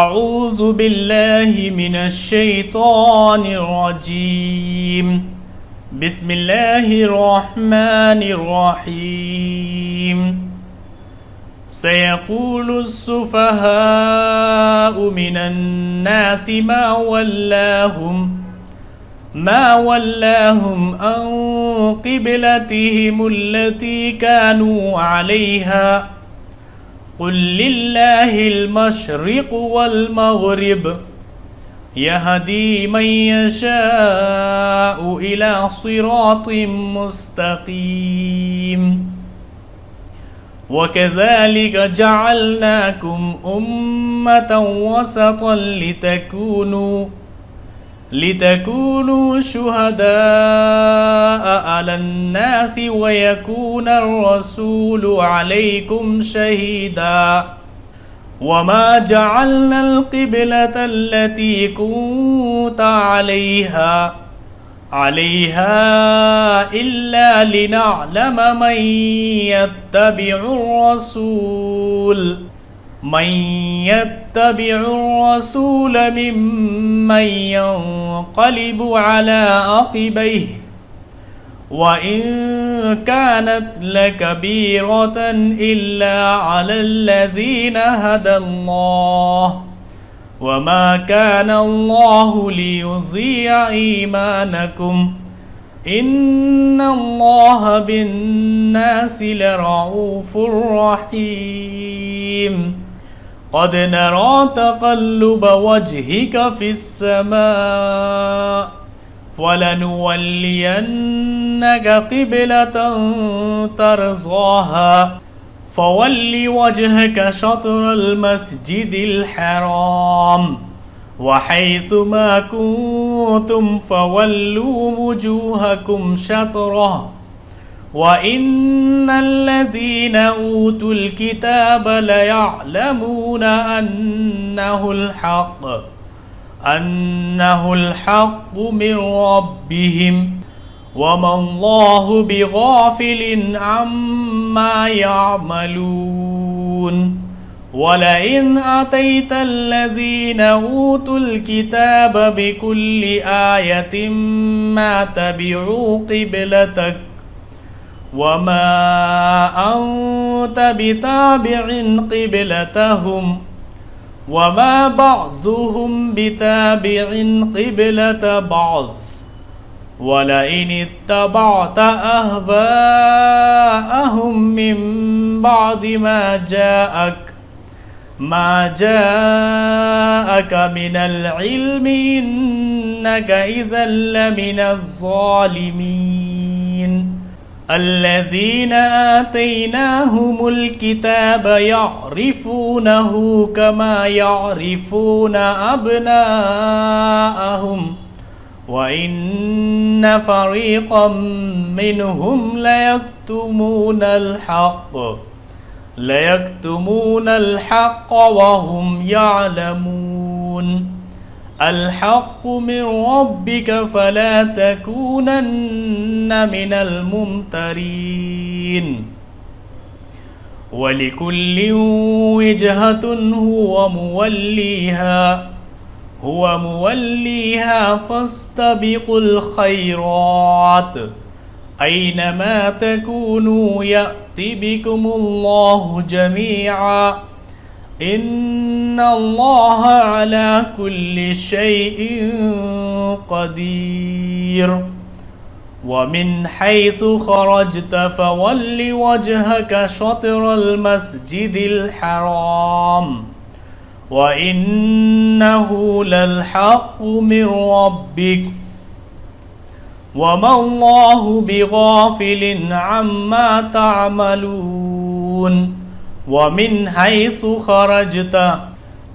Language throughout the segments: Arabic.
أعوذ بالله من الشيطان الرجيم. بسم الله الرحمن الرحيم. سيقول السفهاء من الناس ما ولاهم عن قبلتهم التي كانوا عليها قل لله المشرق والمغرب يهدي من يشاء إلى صراط مستقيم. وكذلك جعلناكم أمة وسطا لتكونوا شهداء على الناس ويكون الرسول عليكم شهيدا. وما جعلنا القبلة التي كنت عليها إلا لنعلم من يتبع الرسول ممن ينقلب على عقبيه وإن كانت لكبيرة إلا على الذين هدى الله وما كان الله ليضيع إيمانكم إن الله بالناس لرؤوف رحيم. قد نرى تقلب وجهك في السماء فلنولينك قبلة ترضاها فول وجهك شطر المسجد الحرام وحيث ما كنتم فولوا وجوهكم شطره وإن الذين أوتوا الكتاب ليعلمون أنه الحق من ربهم وما الله بغافل عما يعملون. ولئن أتيت الذين أوتوا الكتاب بكل آية ما تبعوا قبلتك وما أنت بتابع قبلتهم وما بعضهم بتابع قبلة بعض ولئن اتبعت أهواءهم من بعد ما جاءك من العلم إنك إذا لمن الظالمين. الذين آتيناهم الكتاب يعرفونه كما يعرفون أبناءهم وإن فريقا منهم ليكتمون الحق وهم يعلمون. الحق من ربك فلا تكونن من الممترين. ولكل وجهة هو موليها فاستبقوا الخيرات أينما تكونوا يأت بكم الله جميعا إن الله على كل شيء قدير. ومن حيث خرجت فول وجهك شطر المسجد الحرام وإنه للحق من ربك وما الله بغافل عما تعملون. ومن حيث خرجت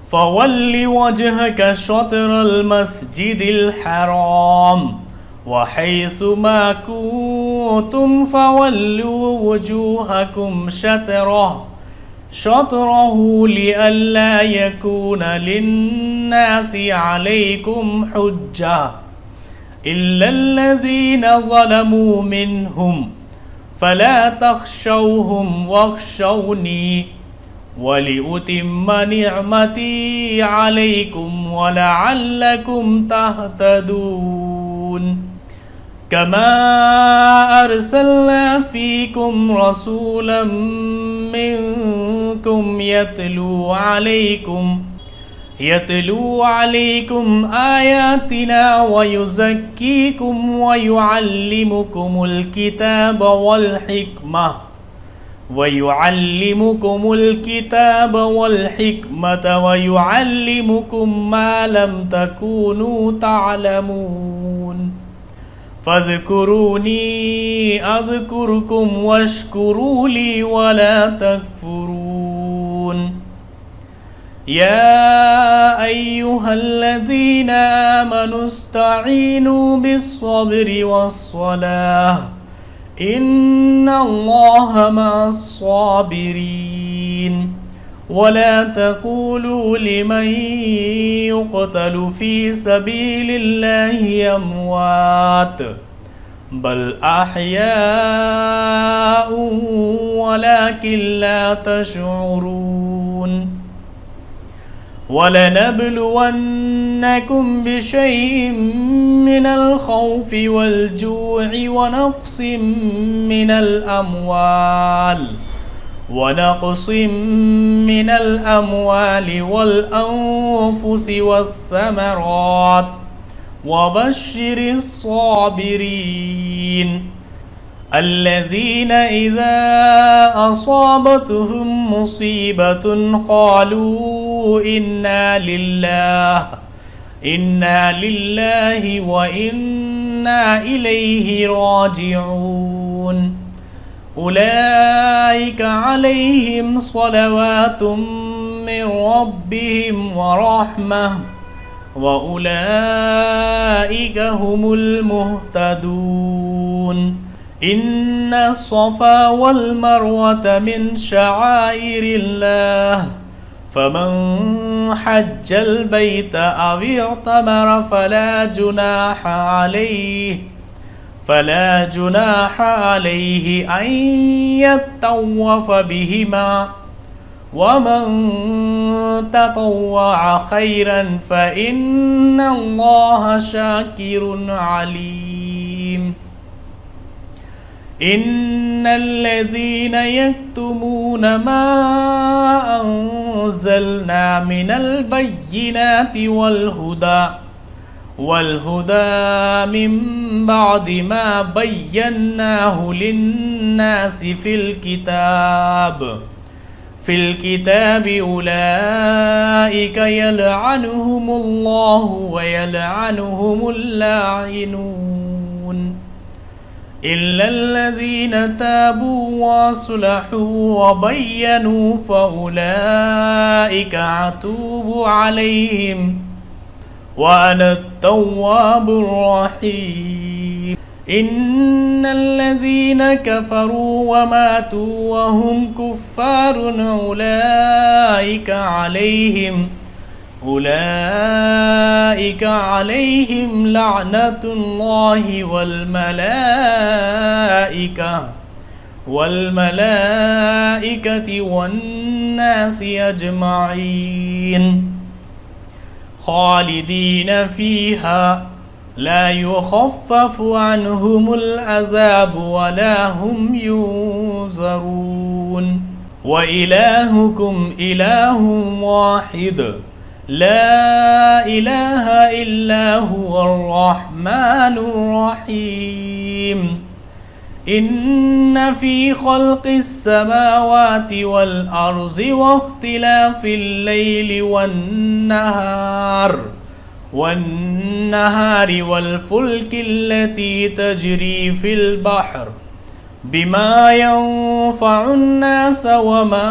فول وجهك شطر المسجد الحرام وحيث ما كنتم فولوا وجوهكم شطره لئلا يكون للناس عليكم حجة إلا الذين ظلموا منهم فلا تخشوهم واخشوني ولأتم نعمتي عليكم ولعلكم تهتدون كما أرسلنا فيكم رسولا منكم يتلو عليكم آياتنا ويزكيكم ويعلمكم الكتاب والحكمة ويعلمكم ما لم تكونوا تعلمون فاذكروني أذكركم واشكروا لي ولا تكفرون يا أيها الذين آمنوا استعينوا بالصبر والصلاة إن الله مع الصابرين ولا تقولوا لمن يقتل في سبيل الله أموات بل أحياء ولكن لا تشعرون ولنبلونكم بشيء من الخوف والجوع ونقص من الأموال والأنفس والثمرات وبشر الصابرين الذين إذا أصابتهم مصيبة قالوا إنا لله وإنا إليه راجعون أولئك عليهم صلوات من ربهم ورحمة وأولئك هم المهتدون إن الصفا والمروة من شعائر الله فمن حج البيت أو اعتمر فلا جناح عليه أن يطوف بهما ومن تطوع خيرا فإن الله شاكر عليم إن الذين يكتمون ما أنزلنا من البينات والهدى من بعد ما بيناه للناس في الكتاب أولئك يلعنهم الله ويلعنهم اللاعنون إلا الذين تابوا وأصلحوا وبينوا فأولئك أتوب عليهم وأنا التواب الرحيم إن الذين كفروا وماتوا وهم كفار أولئك عليهم لعنة الله والملائكة والناس أجمعين خالدين فيها لا يخفف عنهم العذاب ولا هم ينظرون وإلهكم إله واحد لا إله إلا هو الرحمن الرحيم إن في خلق السماوات والأرض واختلاف الليل والنهار والفلك التي تجري في البحر بما ينفع الناس وما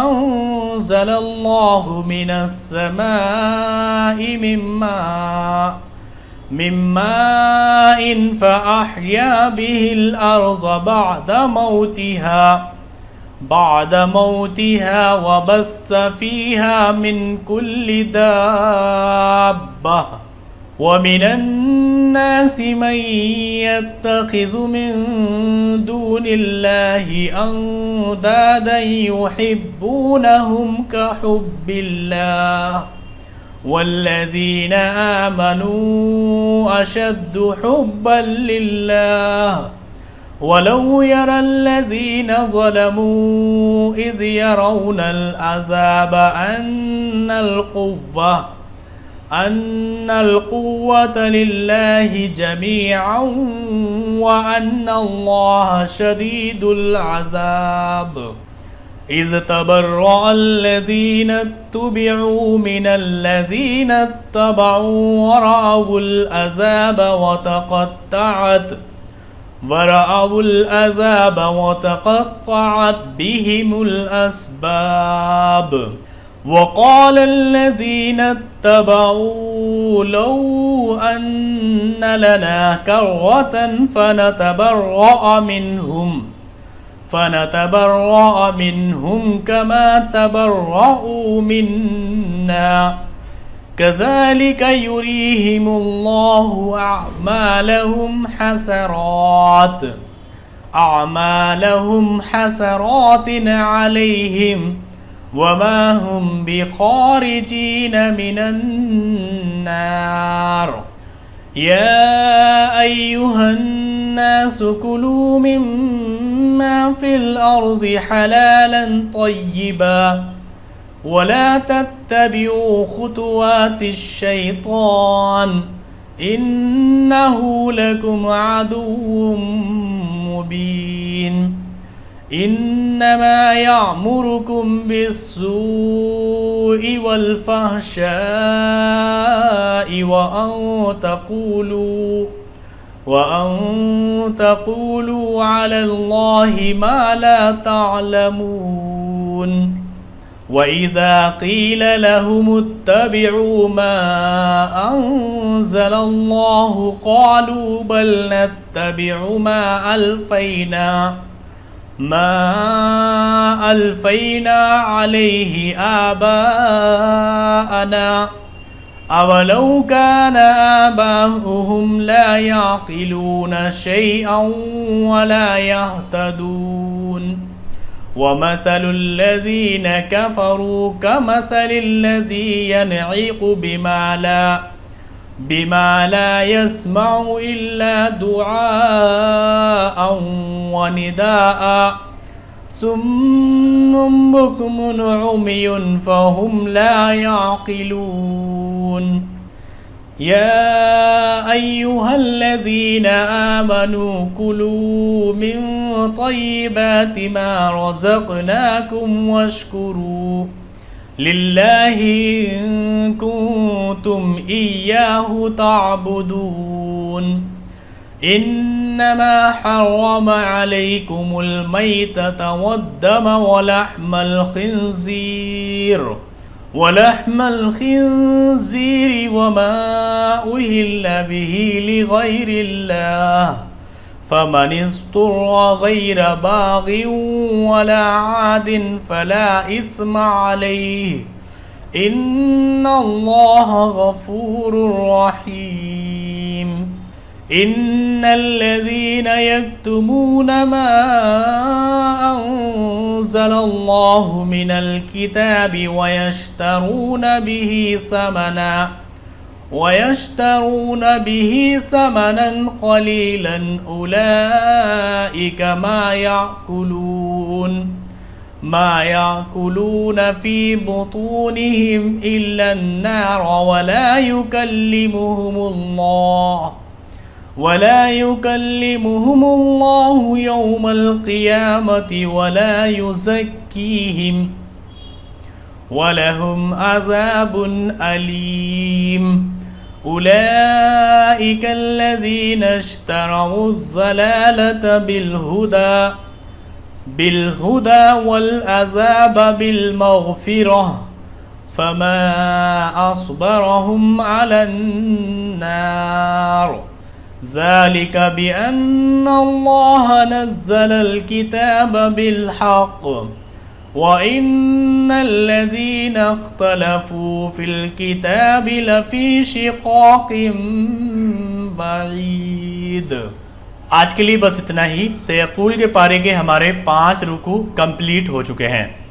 أنزل الله من السماء من ماء فأحيا به الأرض بعد موتها وبث فيها من كل دابة ومن الناس من يتخذ من دون الله أندادا يحبونهم كحب الله والذين آمنوا أشد حبا لله ولو يرى الذين ظلموا إذ يرون العذاب أن القوة لله جميعا وأن الله شديد العذاب إذ تبرأ الذين اتبعوا من الذين اتبعوا ورأوا العذاب وتقطعت بهم الأسباب وقال الذين اتبعوا لو أن لنا كرة فنتبرأ منهم كما تبرأوا منا كذلك يريهم الله أعمالهم حسرات عليهم وما هم بخارجين من النار يا أيها الناس كلوا مما في الأرض حلالا طيبا ولا تتبعوا خطوات الشيطان إنه لكم عدو مبين إنما يأمركم بالسوء والفحشاء وأن تقولوا على الله ما لا تعلمون وإذا قيل لهم اتبعوا ما أنزل الله قالوا بل نتبع ما ألفينا عليه آباءنا أولو كان آباؤهم لا يعقلون شيئا ولا يهتدون ومثل الذين كفروا كمثل الذي ينعق بما لا يسمع إلا دعاء ونداء صم بكم عمي فهم لا يعقلون يا أيها الذين آمنوا كلوا من طيبات ما رزقناكم واشكروا لله إن كنتم إياه تعبدون إنما حرم عليكم الميتة والدم ولحم الخنزير وما أهل به لغير الله فمن اضطر غير باغ ولا عاد فلا إثم عليه إن الله غفور رحيم إن الذين يكتمون ما أنزل الله من الكتاب ويشترون به ثمنا قليلا أولئك ما يأكلون في بطونهم إلا النار ولا يكلمهم الله يوم القيامة ولا يزكيهم ولهم عذاب أليم أولئك الذين اشتروا الضلالة بالهدى والعذاب بالمغفرة فما أصبرهم على النار ذلك بأن الله نزل الكتاب بالحق وَإِنَّ الَّذِينَ اخْتَلَفُوا فِي الْكِتَابِ لَفِي شِقَاقٍ बईद। आज के लिए बस इतना ही। सयकूल के पारे के हमारे 5 रुकू कंप्लीट हो चुके हैं।